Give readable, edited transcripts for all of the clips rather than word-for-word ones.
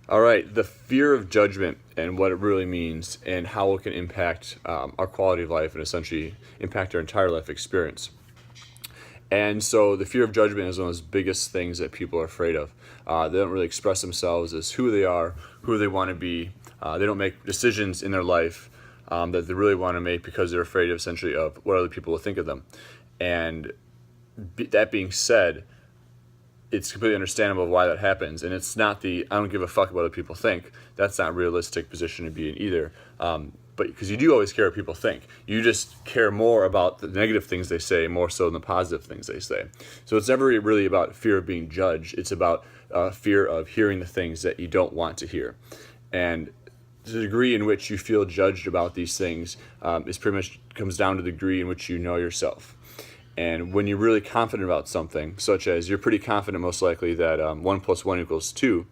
All right, the fear of judgment and what it really means and how it can impact our quality of life and essentially impact our entire life experience. And so the fear of judgment is one of those biggest things that people are afraid of. They don't really express themselves as who they are, who they want to be. They don't make decisions in their life that they really want to make because they're afraid of essentially of what other people will think of them. And that being said, it's completely understandable why that happens, and it's not the I don't give a fuck what other people think. That's not a realistic position to be in either. But because you do always care what people think, you just care more about the negative things they say more so than the positive things they say. So it's never really about fear of being judged. It's about fear of hearing the things that you don't want to hear, and the degree in which you feel judged about these things is pretty much comes down to the degree in which you know yourself. And when you're really confident about something, such as you're pretty confident most likely that 1 + 1 = 2,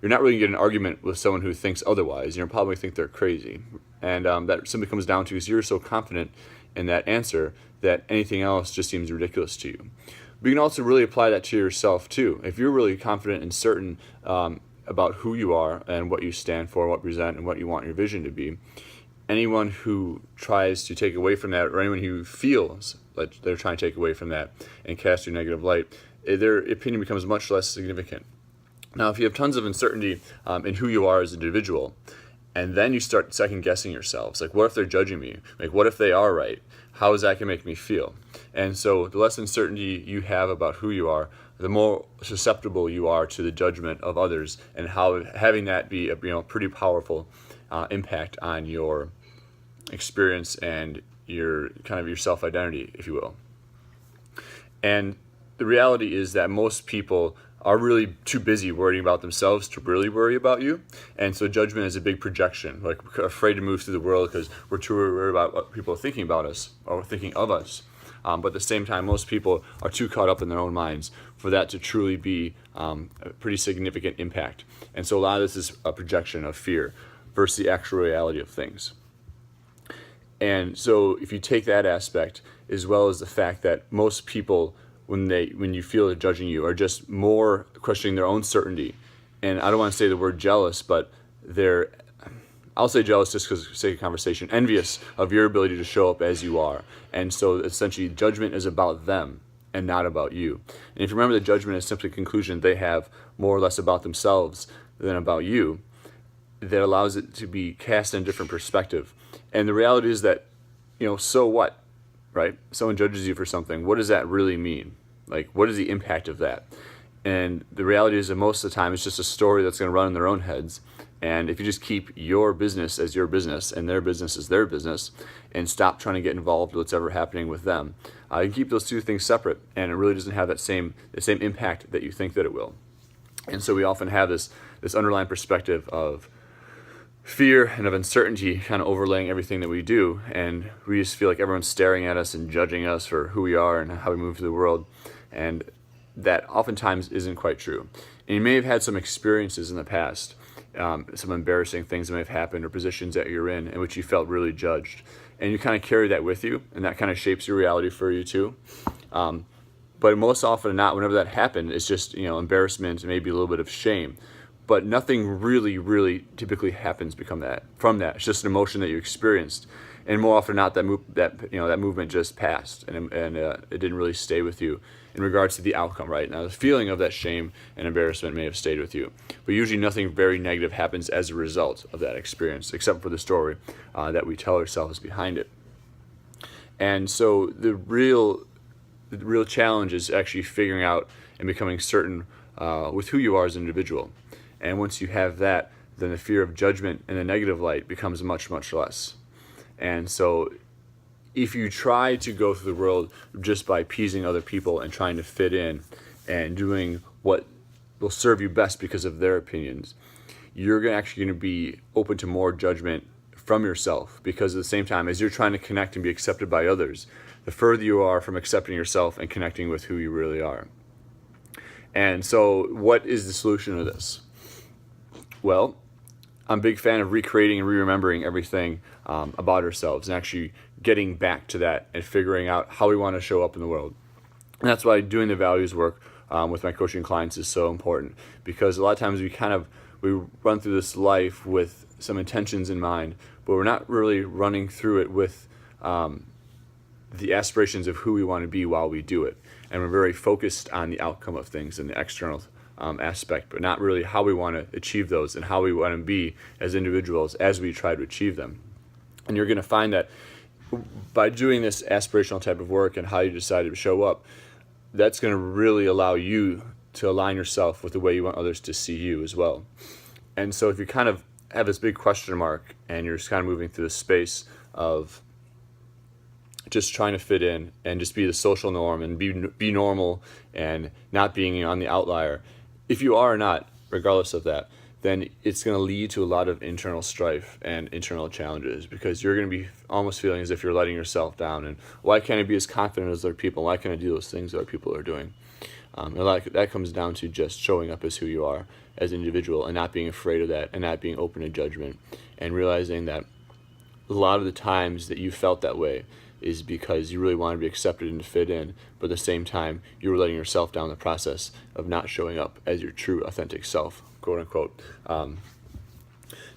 you're not really going to get an argument with someone who thinks otherwise. You'll probably think they're crazy. And that simply comes down to because you're so confident in that answer that anything else just seems ridiculous to you. But you can also really apply that to yourself too. If you're really confident and certain about who you are and what you stand for, what you present, and what you want your vision to be, anyone who tries to take away from that, or anyone who feels like they're trying to take away from that and cast you negative light, their opinion becomes much less significant. Now, if you have tons of uncertainty in who you are as an individual, and then you start second guessing yourselves, like what if they're judging me? Like what if they are right? How is that going to make me feel? And so the less uncertainty you have about who you are, the more susceptible you are to the judgment of others, and how having that be a pretty powerful impact on your experience and your kind of your self-identity, if you will. And the reality is that most people are really too busy worrying about themselves to really worry about you. And so judgment is a big projection. Like we're afraid to move through the world because we're too worried about what people are thinking about us or thinking of us. But at the same time, most people are too caught up in their own minds for that to truly be a pretty significant impact. And so a lot of this is a projection of fear versus the actual reality of things. And so if you take that aspect, as well as the fact that most people, when you feel they're judging you, are just more questioning their own certainty. And I don't want to say the word jealous, but I'll say jealous just because for sake of conversation, envious of your ability to show up as you are. And so essentially judgment is about them and not about you. And if you remember that judgment is simply a conclusion they have more or less about themselves than about you, that allows it to be cast in a different perspective. And the reality is that, so what, right? Someone judges you for something. What does that really mean? Like, what is the impact of that? And the reality is that most of the time it's just a story that's going to run in their own heads. And if you just keep your business as your business and their business as their business and stop trying to get involved with what's ever happening with them, you can keep those two things separate, and it really doesn't have the same impact that you think that it will. And so we often have this underlying perspective of fear and of uncertainty kind of overlaying everything that we do, and we just feel like everyone's staring at us and judging us for who we are and how we move through the world, and that oftentimes isn't quite true. And you may have had some experiences in the past, some embarrassing things that may have happened, or positions that you're in which you felt really judged, and you kind of carry that with you, and that kind of shapes your reality for you too. But most often than not, whenever that happened, it's just embarrassment and maybe a little bit of shame. But nothing really, really typically happens from that. It's just an emotion that you experienced, and more often than not, that movement just passed, and it didn't really stay with you in regards to the outcome. Right now, the feeling of that shame and embarrassment may have stayed with you, but usually nothing very negative happens as a result of that experience, except for the story that we tell ourselves behind it. And so the real challenge is actually figuring out and becoming certain with who you are as an individual. And once you have that, then the fear of judgment and the negative light becomes much, much less. And so if you try to go through the world just by appeasing other people and trying to fit in and doing what will serve you best because of their opinions, you're actually going to be open to more judgment from yourself, because at the same time as you're trying to connect and be accepted by others, the further you are from accepting yourself and connecting with who you really are. And so what is the solution to this? Well, I'm a big fan of recreating and re-remembering everything about ourselves and actually getting back to that and figuring out how we want to show up in the world. And that's why doing the values work with my coaching clients is so important, because a lot of times we we run through this life with some intentions in mind, but we're not really running through it with the aspirations of who we want to be while we do it. And we're very focused on the outcome of things and the external aspect, but not really how we want to achieve those and how we want to be as individuals as we try to achieve them. And you're going to find that by doing this aspirational type of work and how you decide to show up, that's going to really allow you to align yourself with the way you want others to see you as well. And so if you kind of have this big question mark and you're just kind of moving through this space of just trying to fit in and just be the social norm and be normal and not being on the outlier, if you are or not, regardless of that, then it's going to lead to a lot of internal strife and internal challenges, because you're going to be almost feeling as if you're letting yourself down. And why can't I be as confident as other people? Why can't I do those things that other people are doing? And that comes down to just showing up as who you are as an individual and not being afraid of that and not being open to judgment, and realizing that a lot of the times that you felt that way is because you really want to be accepted and to fit in, but at the same time, you were letting yourself down the process of not showing up as your true, authentic self, quote unquote.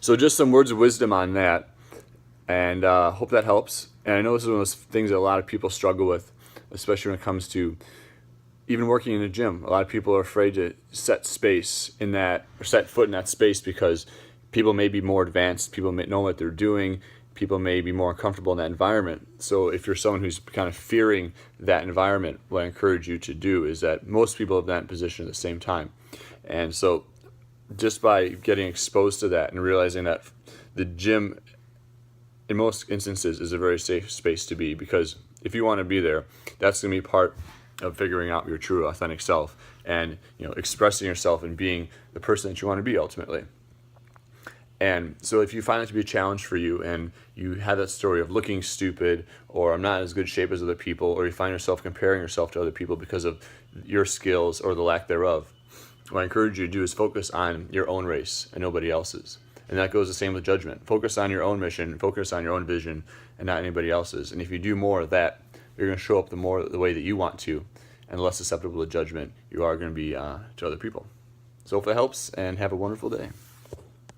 So just some words of wisdom on that, and hope that helps. And I know this is one of those things that a lot of people struggle with, especially when it comes to even working in a gym. A lot of people are afraid to set space in that, or set foot in that space, because people may be more advanced, people may know what they're doing, people may be more comfortable in that environment. So if you're someone who's kind of fearing that environment, what I encourage you to do is that most people have that position at the same time. And so just by getting exposed to that and realizing that the gym, in most instances, is a very safe space to be, because if you want to be there, that's going to be part of figuring out your true, authentic self and, expressing yourself and being the person that you want to be ultimately. And so if you find it to be a challenge for you and you have that story of looking stupid, or I'm not as good shape as other people, or you find yourself comparing yourself to other people because of your skills or the lack thereof, what I encourage you to do is focus on your own race and nobody else's. And that goes the same with judgment. Focus on your own mission, focus on your own vision and not anybody else's. And if you do more of that, you're going to show up the way that you want to, and less susceptible to judgment you are going to be to other people. So hope that helps, and have a wonderful day.